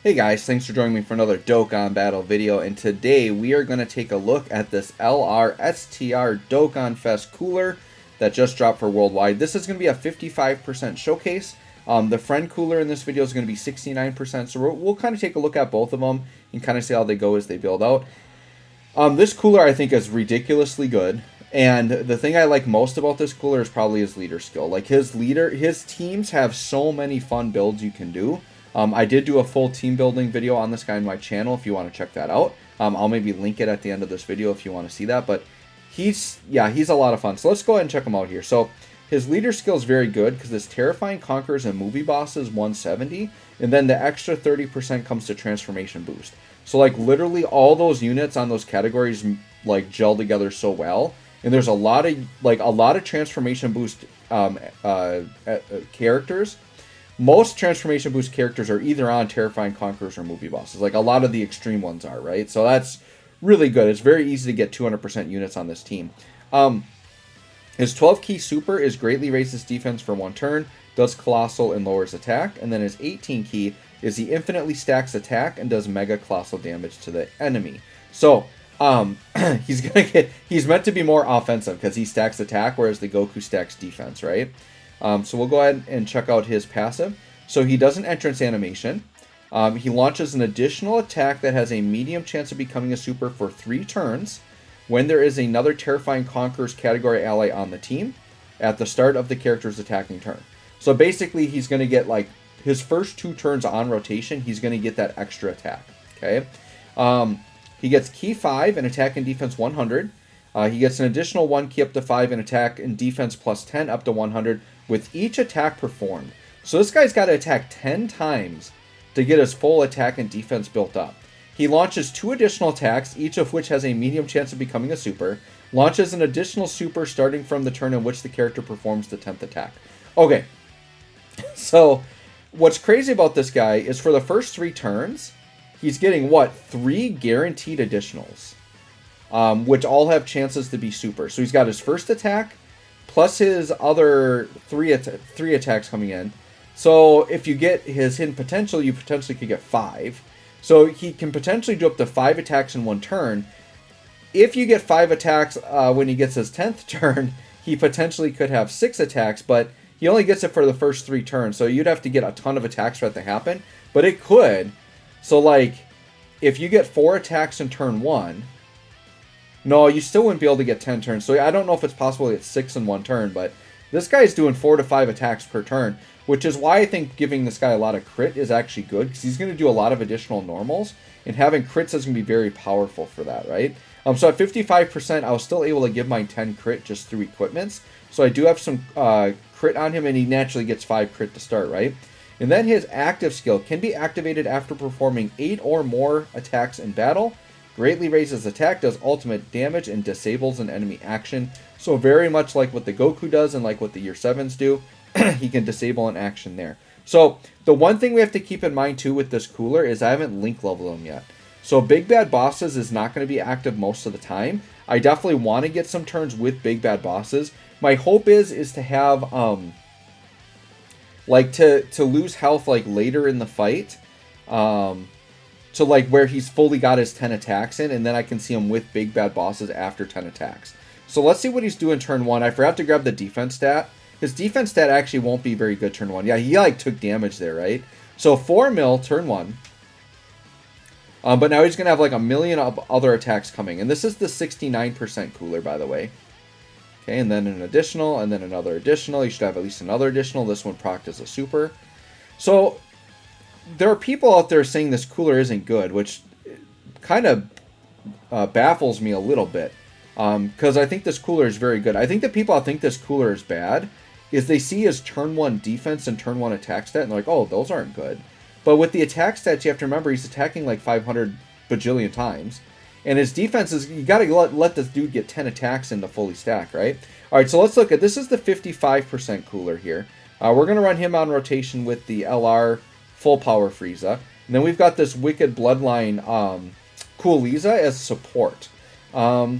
Hey guys, thanks for joining me for another Dokkan battle video, and today we are going to take a look at this LR Dokkanfest cooler that just dropped for worldwide. This is going to be a 55% showcase. The friend cooler in this video is going to be 69%, so we'll kind of take a look at both of them and kind of see how they go as they build out. This cooler I think is ridiculously good, and the thing I like most about this cooler is probably his leader skill. Like his teams have so many fun builds you can do. I did do a full team building video on this guy on my channel if you want to check that out. I'll maybe link it at the end of this video if you want to see that, but he's a lot of fun. So let's go ahead and check him out here. So his leader skill is very good because his Terrifying Conquerors and Movie Boss is 170, and then the extra 30% comes to Transformation Boost. So like literally all those units on those categories like gel together so well, and there's a lot of Transformation Boost characters. Most Transformation Boost characters are either on Terrifying Conquerors or Movie Bosses. Like a lot of the extreme ones are, right? So that's really good. It's very easy to get 200% units on this team. His 12 key super is greatly raises defense for 1 turn, does colossal and lowers attack, and then his 18 key is he infinitely stacks attack and does mega colossal damage to the enemy. So he's meant to be more offensive because he stacks attack, whereas the Goku stacks defense, right? So we'll go ahead and check out his passive. So he does an entrance animation. He launches an additional attack that has a medium chance of becoming a super for 3 turns when there is another Terrifying Conquerors category ally on the team at the start of the character's attacking turn. So basically he's going to get like his first 2 turns on rotation, he's going to get that extra attack. Okay. He gets key 5 and attack and defense 100. He gets an additional 1 key up to 5 and attack and defense plus 10 up to 100 with each attack performed. So this guy's got to attack 10 times to get his full attack and defense built up. He launches 2 additional attacks, each of which has a medium chance of becoming a super. Launches an additional super starting from the turn in which the character performs the 10th attack. Okay, so what's crazy about this guy is for the first 3 turns, he's getting, 3 guaranteed additionals, which all have chances to be super. So he's got his first attack, plus his other 3 attacks coming in. So if you get his hidden potential, you potentially could get 5. So he can potentially do up to 5 attacks in 1 turn. If you get 5 attacks when he gets his 10th turn, he potentially could have 6 attacks, but he only gets it for the first 3 turns. So you'd have to get a ton of attacks for that to happen, but it could. So like, if you get 4 attacks in turn 1, no, you still wouldn't be able to get 10 turns. So I don't know if it's possible to get 6 in 1 turn, but this guy's doing 4 to 5 attacks per turn, which is why I think giving this guy a lot of crit is actually good, because he's going to do a lot of additional normals, and having crits is going to be very powerful for that, right? So at 55%, I was still able to give my 10 crit just through equipments. So I do have some crit on him, and he naturally gets 5 crit to start, right? And then his active skill can be activated after performing 8 or more attacks in battle. Greatly raises attack, does ultimate damage, and disables an enemy action. So very much like what the Goku does and like what the Year 7s do, he can disable an action there. So the one thing we have to keep in mind too with this cooler is I haven't link leveled him yet. So Big Bad Bosses is not going to be active most of the time. I definitely want to get some turns with Big Bad Bosses. My hope is to have like to lose health like later in the fight. So like where he's fully got his 10 attacks in, and then I can see him with Big Bad Bosses after 10 attacks. So let's see what he's doing turn 1. I forgot to grab the defense stat. His defense stat actually won't be very good turn 1. Yeah, he like took damage there, right? So 4 mil turn 1. But now he's going to have like a million of other attacks coming. And this is the 69% cooler, by the way. Okay, and then an additional, and then another additional. You should have at least another additional. This one procced as a super. So there are people out there saying this cooler isn't good, which kind of baffles me a little bit. Because I think this cooler is very good. I think the people that think this cooler is bad is they see his turn 1 defense and turn 1 attack stat, and they're like, oh, those aren't good. But with the attack stats, you have to remember he's attacking like 500 bajillion times. And his defense is, you got to let this dude get 10 attacks in to fully stack, right? All right, so let's look at, this is the 55% cooler here. We're going to run him on rotation with the LR Full Power Frieza. And then we've got this Wicked Bloodline Cool Liza as support. So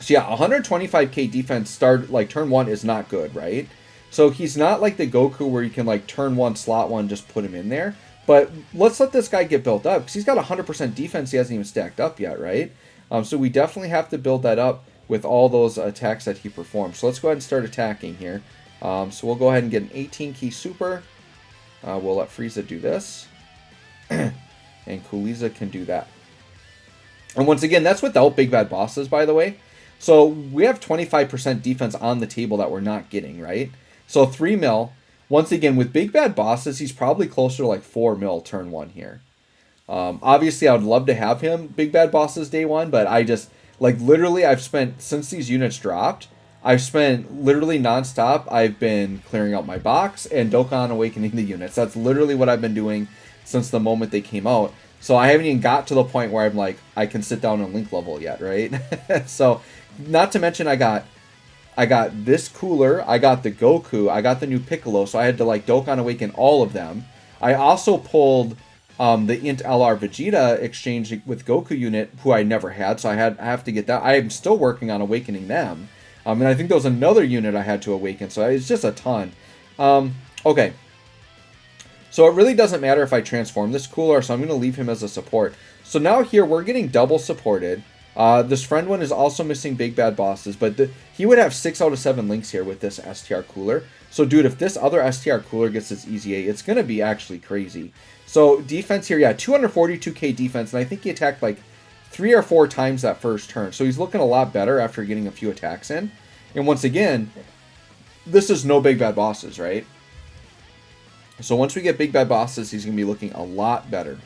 yeah, 125k defense start like turn 1 is not good, right? So he's not like the Goku where you can like turn 1, slot 1, just put him in there. But let's let this guy get built up, because he's got 100% defense he hasn't even stacked up yet, right? So we definitely have to build that up with all those attacks that he performs. So let's go ahead and start attacking here. So we'll go ahead and get an 18 key super. We'll let Frieza do this. And Kuliza can do that. And once again, that's without big bad bosses, by the way. So we have 25% defense on the table that we're not getting, right? So 3 mil. Once again, with big bad bosses, he's probably closer to like 4 mil turn 1 here. Obviously, I would love to have him big bad bosses day 1, but I just, like, literally, I've spent, since these units dropped, I've spent literally nonstop. I've been clearing out my box and Dokkan awakening the units. That's literally what I've been doing since the moment they came out. So I haven't even got to the point where I'm like, I can sit down and link level yet, right? So, not to mention I got this cooler, I got the Goku, I got the new Piccolo, so I had to like Dokkan awaken all of them. I also pulled the Int LR Vegeta exchange with Goku unit, who I never had, so I have to get that. I am still working on awakening them. And I think there was another unit I had to awaken, so it's just a ton. Okay. So it really doesn't matter if I transform this cooler, so I'm going to leave him as a support. So now here, we're getting double supported. This friend one is also missing big bad bosses, but he would have 6 out of 7 links here with this STR cooler. So dude, if this other STR cooler gets this easy 8, it's going to be actually crazy. So defense here, yeah, 242k defense, and I think he attacked like 3 or 4 times that first turn. So he's looking a lot better after getting a few attacks in. And once again, this is no big bad bosses, right? So once we get big bad bosses, he's going to be looking a lot better.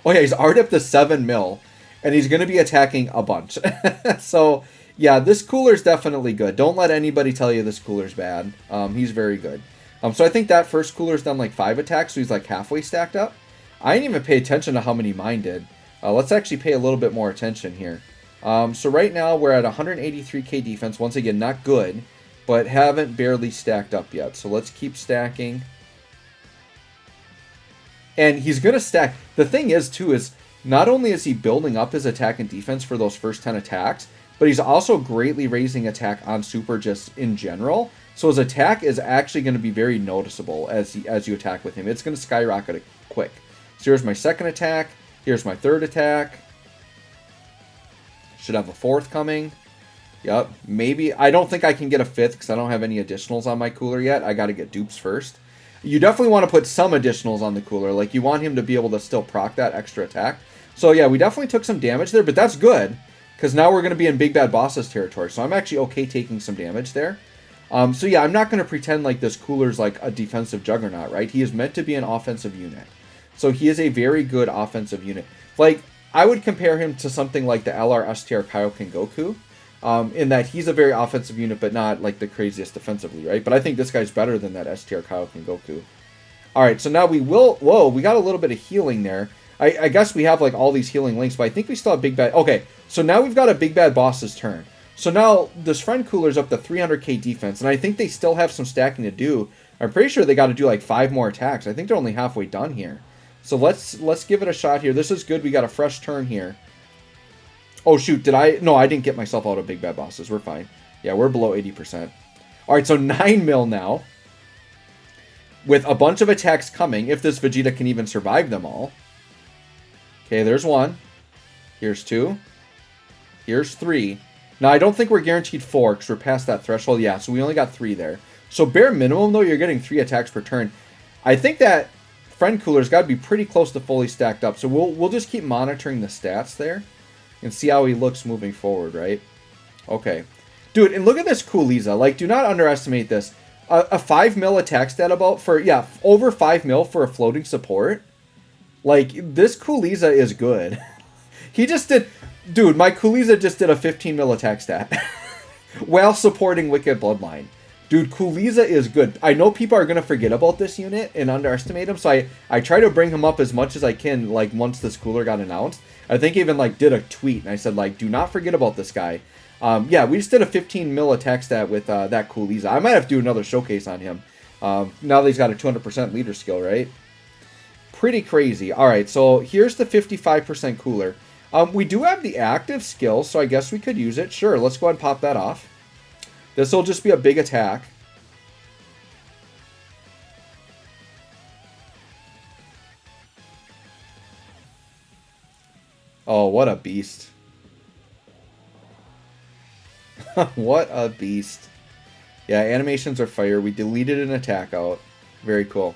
Oh yeah, he's already up to 7 mil. And he's going to be attacking a bunch. So, yeah, this cooler's definitely good. Don't let anybody tell you this cooler's bad. He's very good. So I think that first cooler's done like 5 attacks, so he's like halfway stacked up. I didn't even pay attention to how many mine did. Let's actually pay a little bit more attention here. So right now we're at 183k defense. Once again, not good, but haven't barely stacked up yet. So let's keep stacking. And he's going to stack. The thing is, too, is not only is he building up his attack and defense for those first 10 attacks, but he's also greatly raising attack on super just in general. So his attack is actually going to be very noticeable as you attack with him. It's going to skyrocket it quick. So here's my second attack. Here's my third attack. Should have a fourth coming. Yep. Maybe. I don't think I can get a fifth because I don't have any additionals on my cooler yet. I got to get dupes first. You definitely want to put some additionals on the cooler. Like, you want him to be able to still proc that extra attack. So, yeah, we definitely took some damage there, but that's good. Because now we're going to be in Big Bad Bosses territory. So I'm actually okay taking some damage there. So, yeah, I'm not going to pretend like this cooler's like a defensive juggernaut, right? He is meant to be an offensive unit. So he is a very good offensive unit. Like, I would compare him to something like the LR STR Kaioken Goku. In that he's a very offensive unit, but not like the craziest defensively, right? But I think this guy's better than that STR Kaioken Goku. Alright, so now we will... Whoa, we got a little bit of healing there. I guess we have like all these healing links, but I think we still have Big Bad... Okay, so now we've got a Big Bad Boss's turn. So now this friend cooler's up to 300k defense, and I think they still have some stacking to do. I'm pretty sure they got to do like 5 more attacks. I think they're only halfway done here. So let's give it a shot here. This is good. We got a fresh turn here. Oh, shoot. Did I... No, I didn't get myself out of Big Bad Bosses. We're fine. Yeah, we're below 80%. Alright, so 9 mil now. With a bunch of attacks coming, if this Vegeta can even survive them all. Okay, there's 1. Here's 2. Here's 3. Now, I don't think we're guaranteed 4, because we're past that threshold. Yeah, so we only got 3 there. So, bare minimum, though, you're getting 3 attacks per turn. I think that friend cooler's got to be pretty close to fully stacked up. So, we'll just keep monitoring the stats there. And see how he looks moving forward, right? Okay. Dude, and look at this Kuliza. Like, do not underestimate this. A 5 mil attack stat about for... Yeah, over 5 mil for a floating support. Like, this Kuliza is good. He just did... Dude, my Kuliza just did a 15 mil attack stat. While supporting Wicked Bloodline. Dude, Kuliza is good. I know people are going to forget about this unit and underestimate him, so I try to bring him up as much as I can, like, once this cooler got announced. I think I even, like, did a tweet, and I said, like, do not forget about this guy. Yeah, we just did a 15 mil attack stat with that Kuliza. I might have to do another showcase on him. Now that he's got a 200% leader skill, right? Pretty crazy. Alright, so here's the 55% cooler. We do have the active skill, so I guess we could use it. Sure, let's go ahead and pop that off. This will just be a big attack. Oh, what a beast. What a beast. Yeah, animations are fire. We deleted an attack out. Very cool.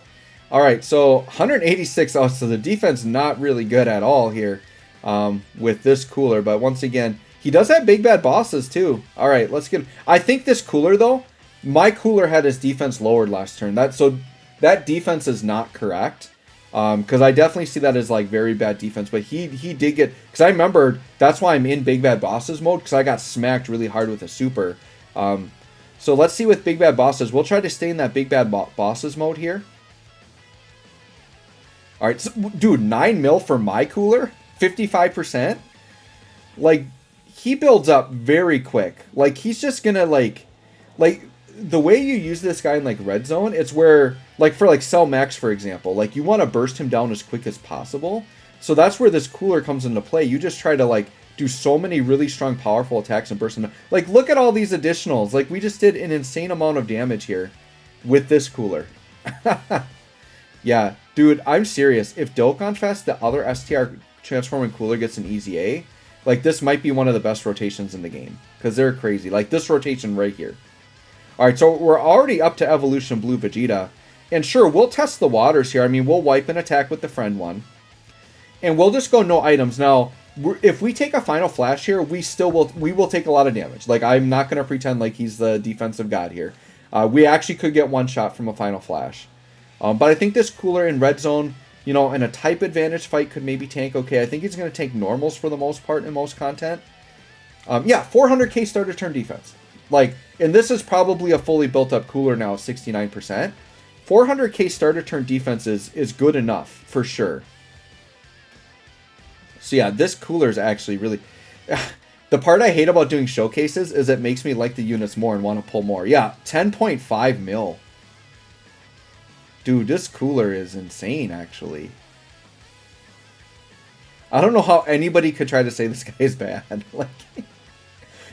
All right, so 186. Oh, so the defense not really good at all here with this cooler. But once again, he does have big bad bosses too. All right, let's get. I think this cooler though, my cooler had his defense lowered last turn. That defense is not correct. Because I definitely see that as like very bad defense. But he did get, because I remember that's why I'm in big bad bosses mode, because I got smacked really hard with a super. So let's see with big bad bosses. We'll try to stay in that big bad bosses mode here. All right, so, dude, 9 mil for my cooler, 55%. Like, he builds up very quick. Like, he's just gonna like the way you use this guy in like red zone, it's where like for like Cell Max, for example, like you want to burst him down as quick as possible. So that's where this cooler comes into play. You just try to like do so many really strong, powerful attacks and burst them down. Like, look at all these additionals. Like, we just did an insane amount of damage here with this cooler. Yeah, dude, I'm serious. If Dokkanfest, the other STR transforming cooler, gets an easy A, like this might be one of the best rotations in the game because they're crazy. Like this rotation right here. All right, so we're already up to Evolution Blue Vegeta. And sure, we'll test the waters here. I mean, we'll wipe an attack with the friend one. And we'll just go no items. Now, if we take a Final Flash here, we will take a lot of damage. Like, I'm not going to pretend like he's the defensive god here. We actually could get one shot from a Final Flash. But I think this cooler in Red Zone, you know, in a type advantage fight could maybe tank okay. I think he's going to take normals for the most part in most content. Yeah, 400k starter turn defense. Like, and this is probably a fully built up cooler now, 69%. 400k starter turn defense is good enough for sure. So yeah, this cooler is actually really... The part I hate about doing showcases is it makes me like the units more and want to pull more. Yeah, 10.5 mil. Dude, this cooler is insane, actually. I don't know how anybody could try to say this guy is bad. Like,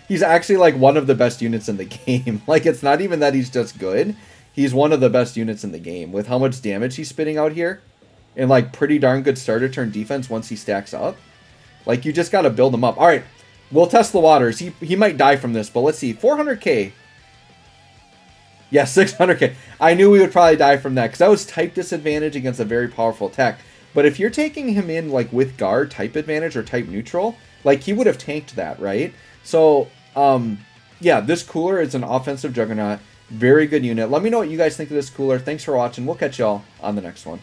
he's actually like one of the best units in the game. Like, it's not even that he's just good. He's one of the best units in the game with how much damage he's spitting out here. And like pretty darn good starter turn defense once he stacks up. Like, you just got to build him up. All right, we'll test the waters. He might die from this, but let's see. 400k. Yeah, 600k. I knew we would probably die from that because that was type disadvantage against a very powerful attack. But if you're taking him in like with guard, type advantage, or type neutral, like he would have tanked that, right? So, yeah, this cooler is an offensive Juggernaut. Very good unit. Let me know what you guys think of this cooler. Thanks for watching. We'll catch y'all on the next one.